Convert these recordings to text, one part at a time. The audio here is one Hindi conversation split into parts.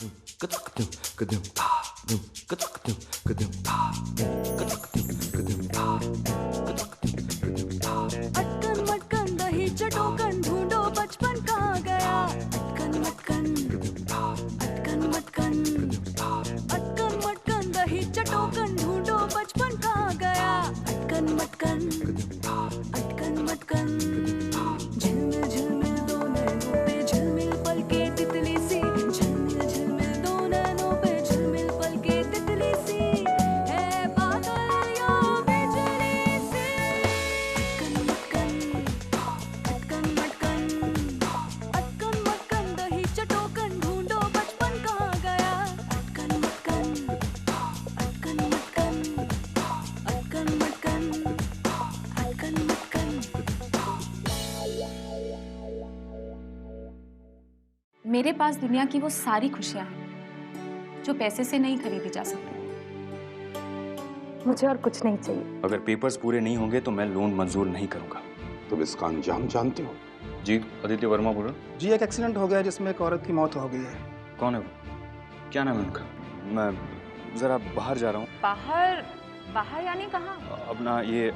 अटकन मटकन दही चटोकन ढूंढो बचपन कहाँ गया। अटकन मटकन अटकन मटकन अटकन मटकन दही चटोकन ढूंढो बचपन कहाँ गया। अटकन मटकन अटकन मटकन झिलमिल झिलमिल दो नैनों पे झिलमिल पल के तितली सी। झिलमिल झिलमिल दो नैनों पे झिलमिल पल के तितली सी। है बादल या बिजली सी। अटकन मटकन अटकन मटकन अटकन मटकन दही चटोकन ढूंढो बचपन कहाँ गया। अटकन मटकन अटकन मटकन अटकन मटकन अटकन मटकन। मेरे पास दुनिया की वो सारी खुशियां हैं जो पैसे से नहीं खरीदी जा सकती। मुझे और कुछ नहीं चाहिए। अगर पेपर्स पूरे नहीं होंगे तो मैं लोन मंजूर नहीं करूंगा। तुम इसका अंजाम जानते हो? जी, आदित्य वर्मा बोल रहा हूँ। जी, एक एक्सीडेंट हो गया जिसमें एक औरत की मौत हो गई है। कौन है वो? क्या नाम है उनका? मैं जरा बाहर जा रहा हूँ। बाहर? बाहर यानी कहाँ? अपना ये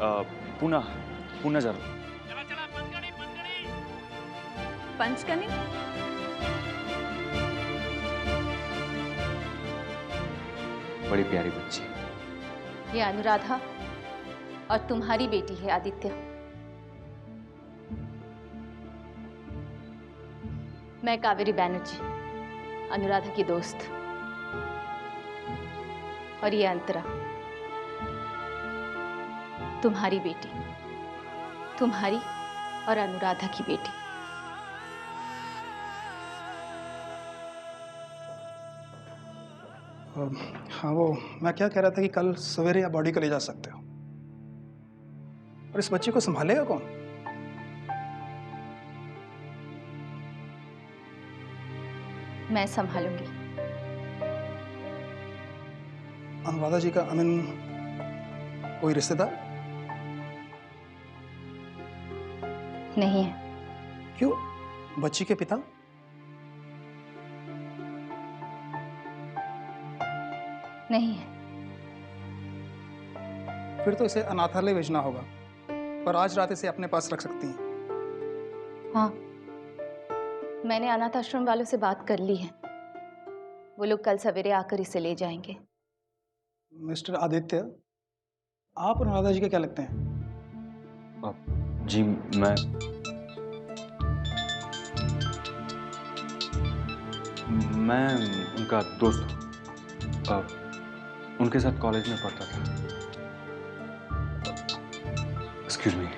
पुणे जा रहा हूँ। पंचकनी? बड़ी प्यारी बच्ची। ये अनुराधा और तुम्हारी बेटी है आदित्य। मैं कावेरी बैनर्जी, अनुराधा की दोस्त। और ये अंतरा, तुम्हारी बेटी, तुम्हारी और अनुराधा की बेटी। हाँ, वो मैं क्या कह रहा था कि कल सवेरे आप बॉडी को ले जा सकते हो। और इस बच्ची को संभालेगा कौन? मैं संभालूंगी। अनुराधा जी का कोई रिश्तेदार नहीं है। क्यों? बच्ची के पिता? नहीं है। फिर तो इसे अनाथालय भेजना होगा, पर आज रात इसे अपने पास रख सकती हैं। हाँ, मैंने अनाथ आश्रम वालों से बात कर ली है। वो लोग कल सवेरे आकर इसे ले जाएंगे। मिस्टर आदित्य, आप और अनुराधा जी के क्या लगते हैं? जी, मैं उनका दोस्त हूँ। उनके साथ कॉलेज में पढ़ता था। Excuse me.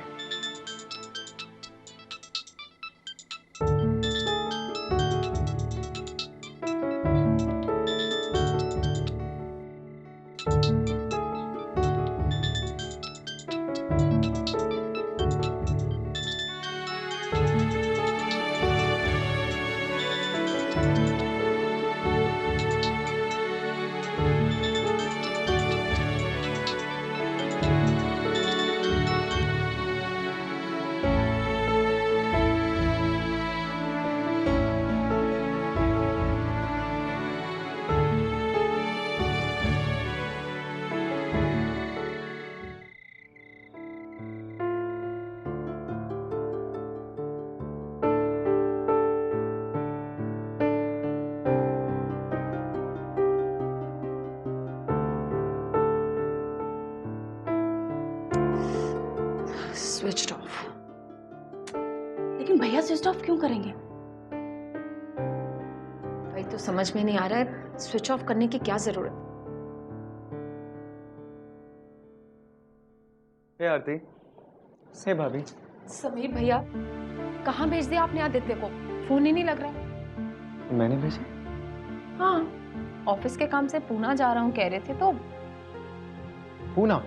Switch off. लेकिन भैया स्विच ऑफ क्यों करेंगे? भाई तो समझ में नहीं आ रहा है स्विच ऑफ करने की क्या जरूरत। हे आरती, हे भाभी। समीर भैया, कहाँ भेज दिया आपने आदित्य को? फोन ही नहीं लग रहा। मैंने भेजे? हाँ, ऑफिस के काम से पूना जा रहा हूँ कह रहे थे तो। पूना?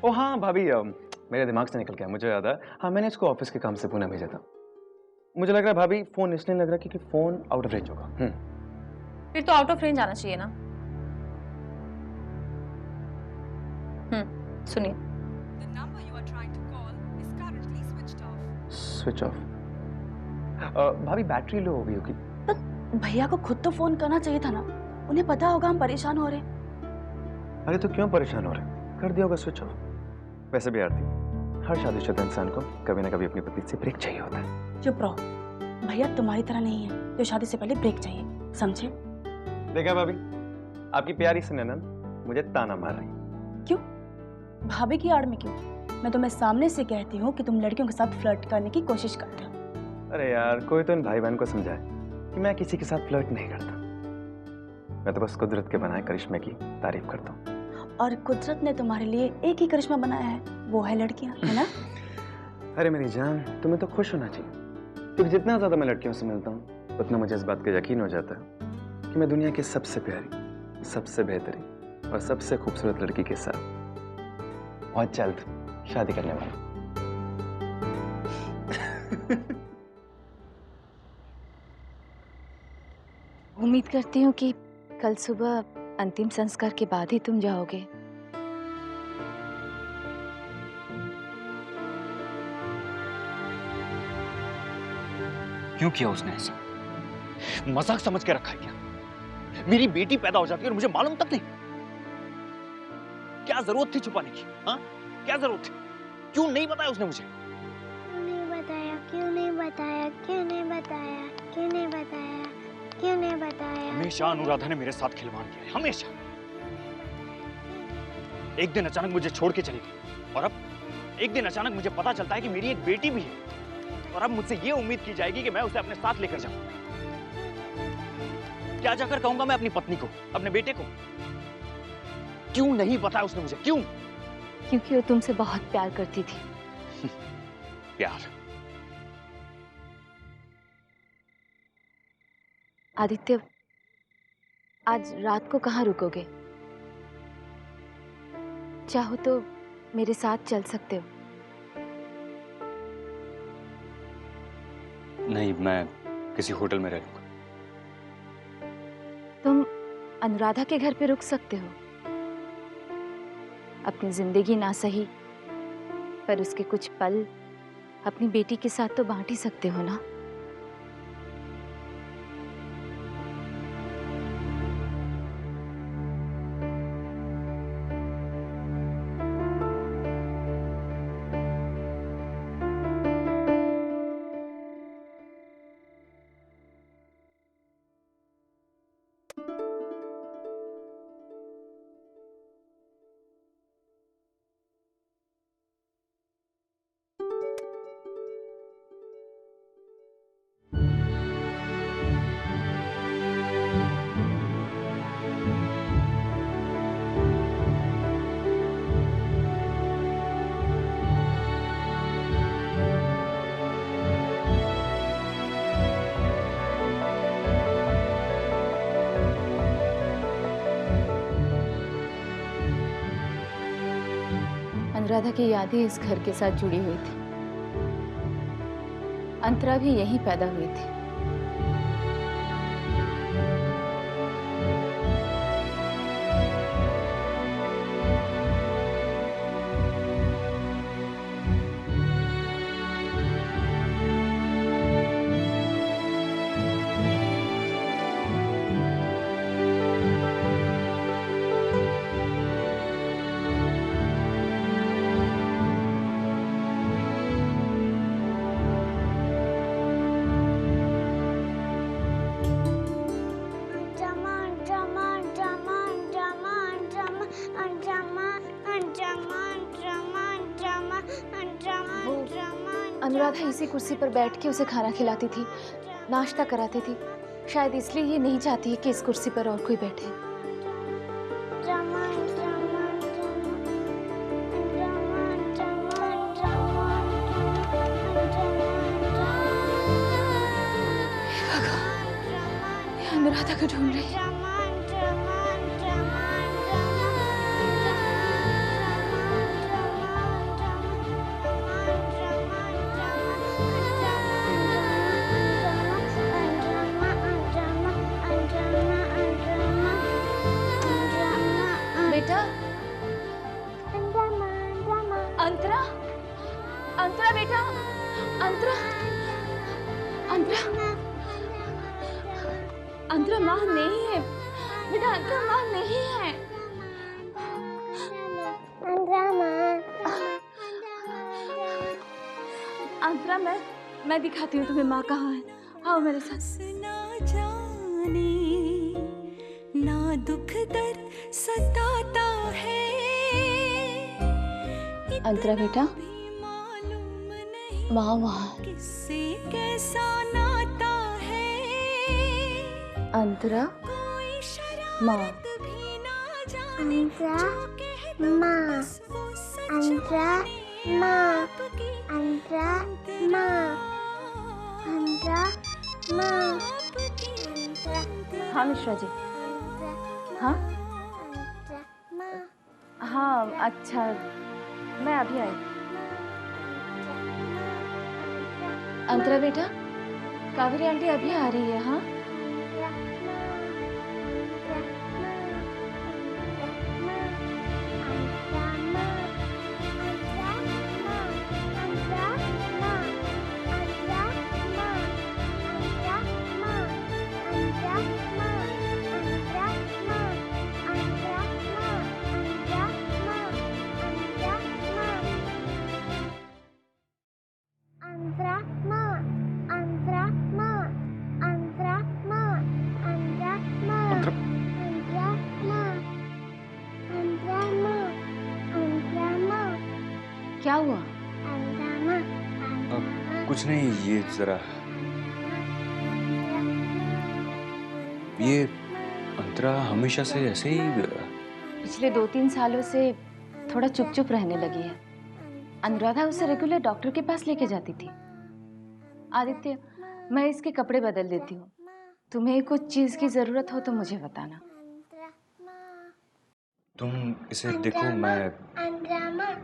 ओ हाँ भाभी, मेरे दिमाग से निकल गया, मुझे याद है। हाँ, मैंने इसको ऑफिस के काम से पूना भेजा था। मुझे लग रहा है भाभी फोन इसलिए लग रहा है क्योंकि फोन आउट ऑफ रेंज होगा। फिर तो आउट ऑफ रेंज आना चाहिए ना। सुनिए। Switch off. भाभी बैटरी लो हो गई होगी। भैया को खुद तो फोन करना चाहिए था ना, उन्हें पता होगा हम परेशान हो रहे हैं। अरे तो क्यों परेशान हो रहे? कर दिया होगा स्विच ऑफ। वैसे भी आरती, हर शादीशुदा इंसान को कभी ना कभी अपनी पत्नी से ब्रेक चाहिए होता है। चुप रहो, भैया तुम्हारी तरह नहीं है जो शादी से पहले ब्रेक चाहिए, समझे? देखा भाभी, आपकी प्यारी सी ननद मुझे ताना मार रही। क्यों? भाभी की आड़ में क्यों? मैं तुम्हें सामने से कहती हूँ कि तुम लड़कियों के साथ फ्लर्ट करने की कोशिश करते हो। अरे यार, कोई तो इन भाई बहन को समझाए कि मैं किसी के साथ फ्लर्ट नहीं करता। मैं तो बस कुदरत के बनाए करिश्मे की तारीफ करता हूँ। और कुदरत ने तुम्हारे लिए एक ही करिश्मा बनाया है, वो है लड़कियाँ, है ना? अरे मेरी जान, तुम्हें तो खुश होना चाहिए, क्योंकि जितना ज्यादा मैं लड़कियों से मिलता हूँ उतना मुझे इस बात का यकीन हो जाता है कि मैं दुनिया की सबसे प्यारी, सबसे बेहतरीन और सबसे खूबसूरत लड़की के साथ बहुत जल्द शादी करने वाला हूं। उम्मीद करती हूँ कि कल सुबह अंतिम संस्कार के बाद ही तुम जाओगे। क्यों किया उसने ऐसा? मजाक समझ के रखा है क्या? मेरी बेटी पैदा हो जाती है और मुझे मालूम तक नहीं। क्या जरूरत थी छुपाने की? हाँ, क्या जरूरत थी? क्यों नहीं बताया उसने मुझे? नहीं बताया, क्यों नहीं बताया, क्यों नहीं बताया, क्यों नहीं बताया, क्यों नहीं बताया? हमेशा अनुराधा ने मेरे साथ खिलवाड़ किया है, हमेशा। एक दिन अचानक मुझे छोड़ के चली गई और अब एक दिन अचानक मुझे पता चलता है कि मेरी एक बेटी भी है और अब मुझसे ये उम्मीद की जाएगी कि मैं उसे अपने साथ लेकर जाऊं। क्या जाकर कहूंगा मैं अपनी पत्नी को, अपने बेटे को? क्यों नहीं बताया उसने मुझे? क्यों? क्योंकि वो तुमसे बहुत प्यार करती थी। प्यार? आदित्य, आज रात को कहाँ रुकोगे? चाहो तो मेरे साथ चल सकते हो। नहीं, मैं किसी होटल में रह लूंगा। तुम अनुराधा के घर पे रुक सकते हो। अपनी जिंदगी ना सही, पर उसके कुछ पल अपनी बेटी के साथ तो बांट ही सकते हो ना। अनुराधा की यादें इस घर के साथ जुड़ी हुई थी। अंतरा भी यहीं पैदा हुई थी। अनुराधा इसी कुर्सी पर बैठ के उसे खाना खिलाती थी, नाश्ता कराती थी। शायद इसलिए ये नहीं चाहती है कि इस कुर्सी पर और कोई बैठे। अनुराधा को ढूंढ रही है। बेटा, अंतरा, अंतरा बेटा, अंतरा, अंतरा, अंतरा माँ नहीं है बेटा, अंतरा माँ नहीं है। अंतरा मैं दिखाती हूँ तुम्हें माँ कहाँ है। आओ मेरे साथ। ना जाने ना दुख दर्द सताता है, अंतरा बेटा, माँ वहाँ। किससे कैसा नाता है, अंतरा कोई शरारत माँ। भी ना जाने, अंतरा जो कहता माँ, बस वो सच अंतरा माने माँ, आपकी। अंतरा माँ, अंतरा माँ, हाँ मिश्रा जी। हाँ हाँ, अच्छा मैं अभी आई। अंतरा बेटा, कावेरी आंटी अभी आ रही है। हाँ क्या हुआ? कुछ नहीं, ये जरा ये अंतरा हमेशा से ऐसे ही पिछले 2-3 सालों से थोड़ा चुप चुप रहने लगी है। अनुराधा उसे रेगुलर डॉक्टर के पास लेके जाती थी। आदित्य, मैं इसके कपड़े बदल देती हूँ। तुम्हें कुछ चीज की जरूरत हो तो मुझे बताना। तुम इसे देखो, मैं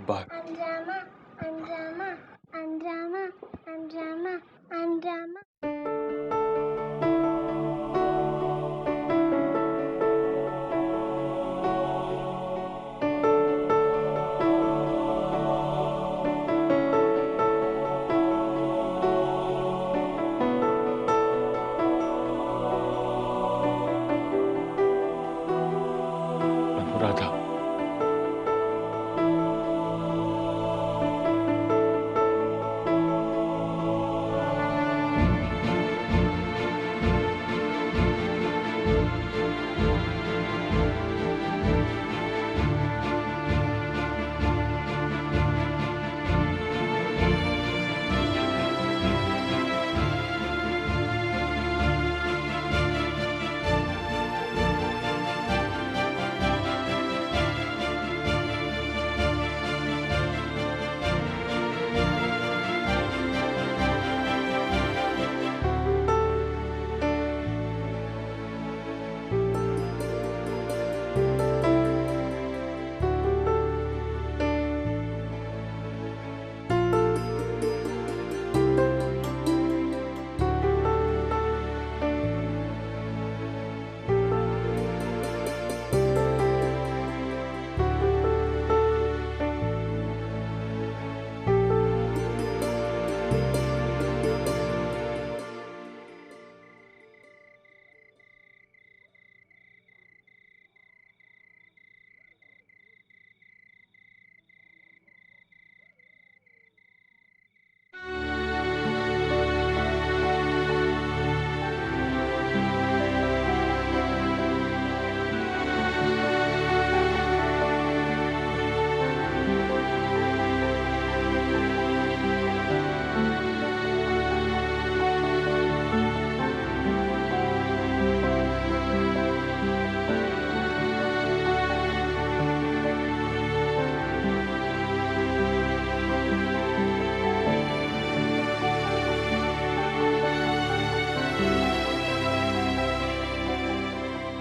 बाहर। अनुराधा,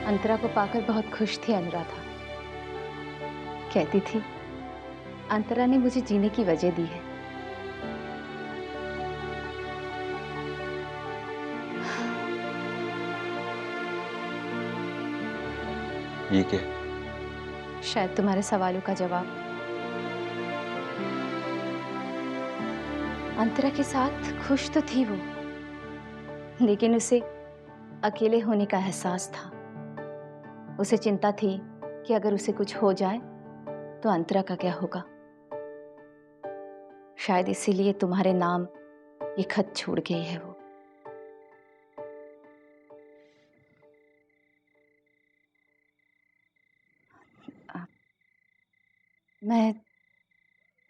अंतरा को पाकर बहुत खुश थी अनुराधा। कहती थी अंतरा ने मुझे जीने की वजह दी है। ये क्या? शायद तुम्हारे सवालों का जवाब। अंतरा के साथ खुश तो थी वो, लेकिन उसे अकेले होने का एहसास था। उसे चिंता थी कि अगर उसे कुछ हो जाए तो अंतरा का क्या होगा। शायद इसीलिए तुम्हारे नाम ये खत छोड़ गई है वो।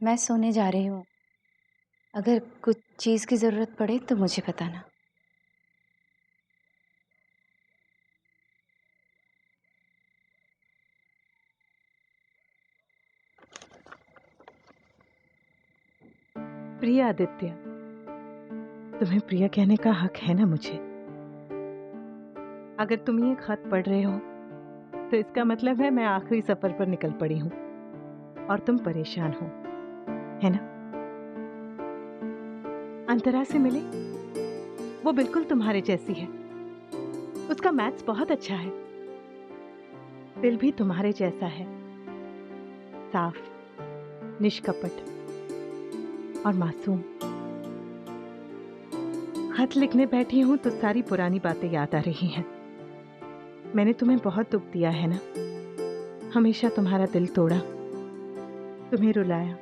मैं सोने जा रही हूँ। अगर कुछ चीज़ की ज़रूरत पड़े तो मुझे बताना। प्रिय आदित्य, तुम्हें प्रिय कहने का हक है ना मुझे। अगर तुम ये खत पढ़ रहे हो तो इसका मतलब है मैं आखिरी सफर पर निकल पड़ी हूँ और तुम परेशान हो, है ना? अंतरा से मिले, वो बिल्कुल तुम्हारे जैसी है। उसका मैथ्स बहुत अच्छा है, दिल भी तुम्हारे जैसा है, साफ, निष्कपट और मासूम। खत लिखने बैठी हूं तो सारी पुरानी बातें याद आ रही हैं। मैंने तुम्हें बहुत दुख दिया है ना, हमेशा तुम्हारा दिल तोड़ा, तुम्हें रुलाया,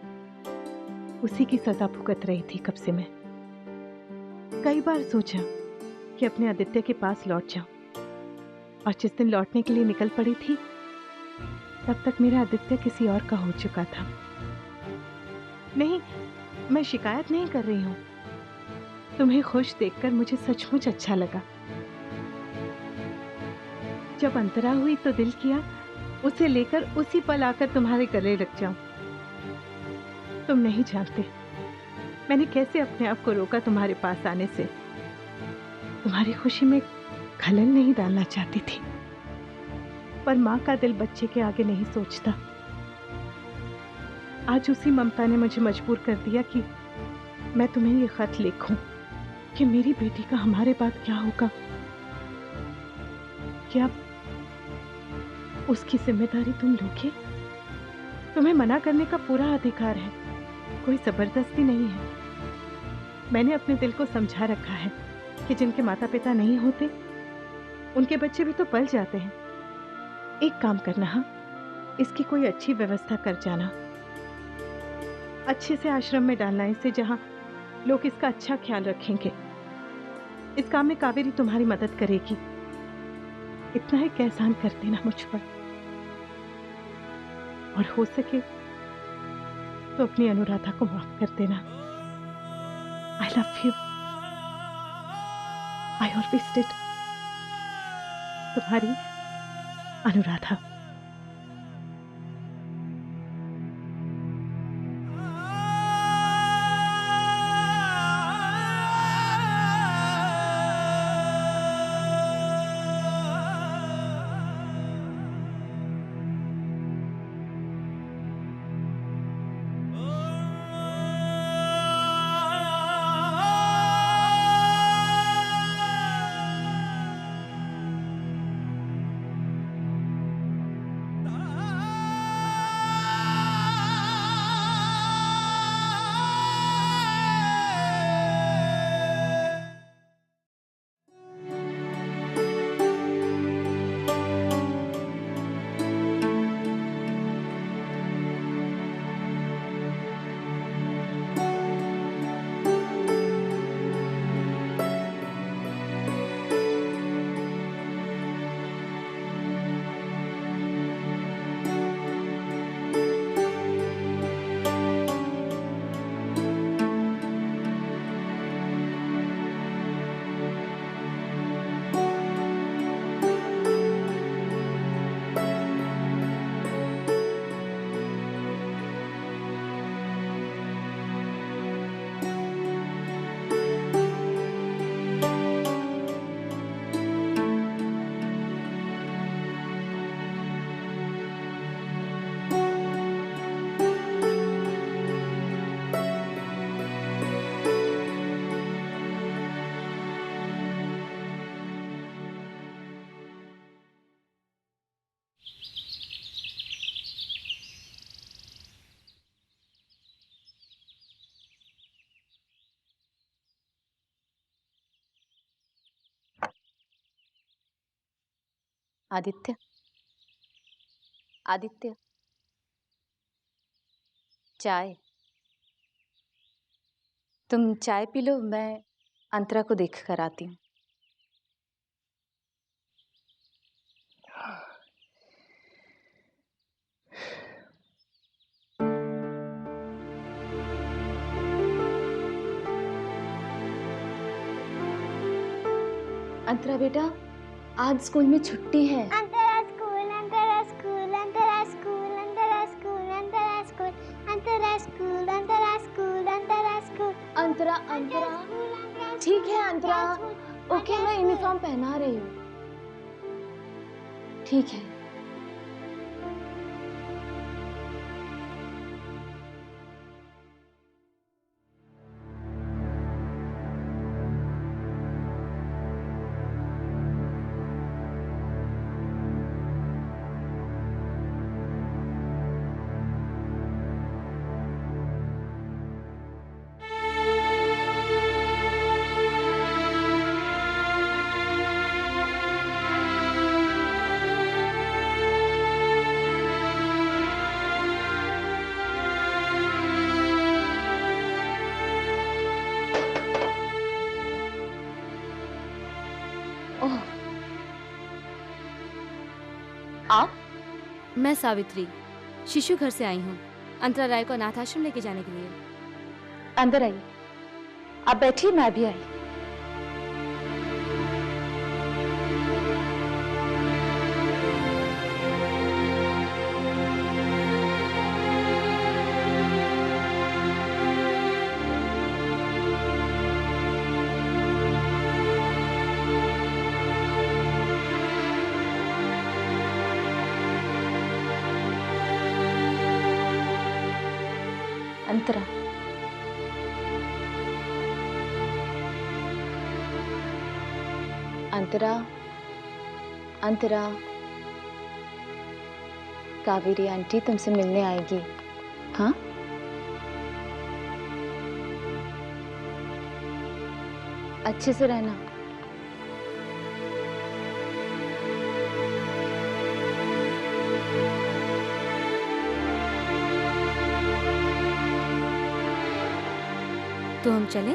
उसी की सजा भुगत रही थी कब से मैं। कई बार सोचा कि अपने आदित्य के पास लौट जाऊं, और जिस दिन लौटने के लिए निकल पड़ी थी तब तक मेरा आदित्य किसी और का हो चुका था। नहीं, मैं शिकायत नहीं कर रही हूं। तुम्हें खुश देखकर मुझे सचमुच अच्छा लगा। जब अंतरा हुई तो दिल किया उसे लेकर उसी पल आकर तुम्हारे गले लग जाऊं। तुम नहीं जानते मैंने कैसे अपने आप को रोका तुम्हारे पास आने से। तुम्हारी खुशी में खलल नहीं डालना चाहती थी, पर मां का दिल बच्चे के आगे नहीं सोचता। आज उसी ममता ने मुझे मजबूर कर दिया कि मैं तुम्हें ये खत लिखूं कि मेरी बेटी का हमारे बाद क्या होगा। क्या उसकी जिम्मेदारी तुम लोगे? तुम्हें मना करने का पूरा अधिकार है, कोई जबरदस्ती नहीं है। मैंने अपने दिल को समझा रखा है कि जिनके माता पिता नहीं होते उनके बच्चे भी तो पल जाते हैं। एक काम करना, हाँ, इसकी कोई अच्छी व्यवस्था कर जाना, अच्छे से आश्रम में डालना इसे, जहां लोग इसका अच्छा ख्याल रखेंगे। इस काम में कावेरी तुम्हारी मदद करेगी। इतना एक एहसान कर देना मुझ पर, और हो सके तो अपनी अनुराधा को माफ कर देना। I love you, I always did. तुम्हारी अनुराधा। आदित्य, आदित्य, चाय। तुम चाय पी लो, मैं अंतरा को देख कर आती हूँ। अंतरा बेटा, आज स्कूल में छुट्टी है। अंतरा स्कूल, अंतरा स्कूल, अंतरा स्कूल, अंतरा स्कूल, अंतरा स्कूल, अंतरा स्कूल, अंतरा स्कूल, अंतरा स्कूल। अंतरा, अंतरा, ठीक है अंतरा, ओके मैं यूनिफॉर्म पहना रही हूँ। ठीक है। ओह, आप? मैं सावित्री शिशु घर से आई हूँ अंतरा राय को अनाथ आश्रम लेके जाने के लिए। अंदर आइए, आप बैठिए, मैं भी आई। अंतरा, अंतरा, अंतरा, कावेरी आंटी तुमसे मिलने आएगी। हाँ, अच्छे से रहना। तो हम चले?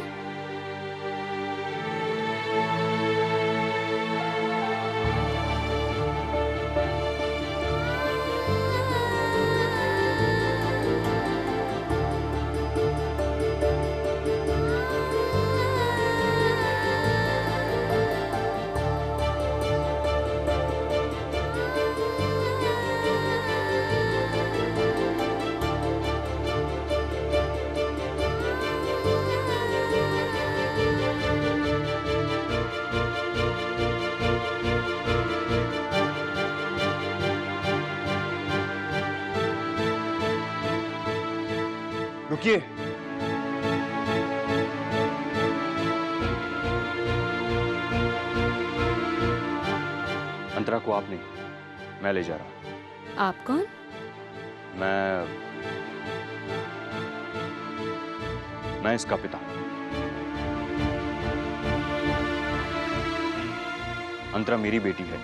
रुकिए। अंतरा को आप नहीं, मैं ले जा रहा हूं। आप कौन? मैं इसका पिता। अंतरा मेरी बेटी है।